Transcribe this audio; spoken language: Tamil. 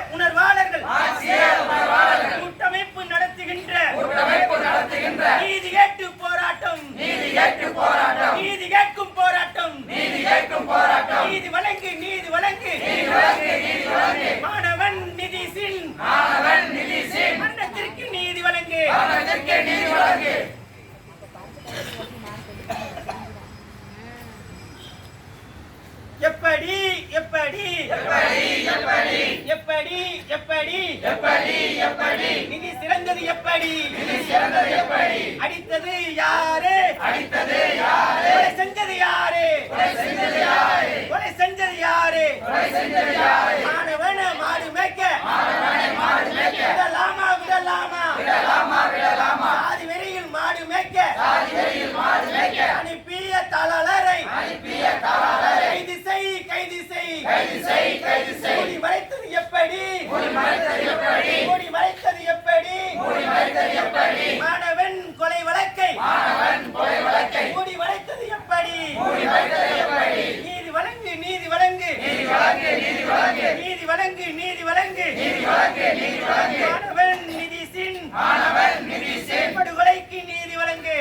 உணர்வாளர்கள் கூட்டமைப்பு நடத்துகின்ற நீதி கேட்டு போராட்டம் நீதி கேட்கும் போராட்டம் நீதி வழங்கு மாணவன் நிதிசின் மரணத்திற்கு நீதி வழங்கு எப்படி எப்படி எப்படி எப்படி எப்படி நிதி சிறந்தது எப்படி அடித்தது யாரு கொலை செஞ்சது யாரு மாணவன மாடு மேய்க்க விடலாமா ஆதி வெறியில் மாடு மேய்க்க அனுப்பிய தலாளரை கைது செய் மூடி மறைத்தது எப்படி மாணவன் கொலை வழக்கை மூடி மறைத்தது எப்படி நீதி வழங்கு மாணவன் நிதிசின் படுகொலைக்கு நீதி வழங்கு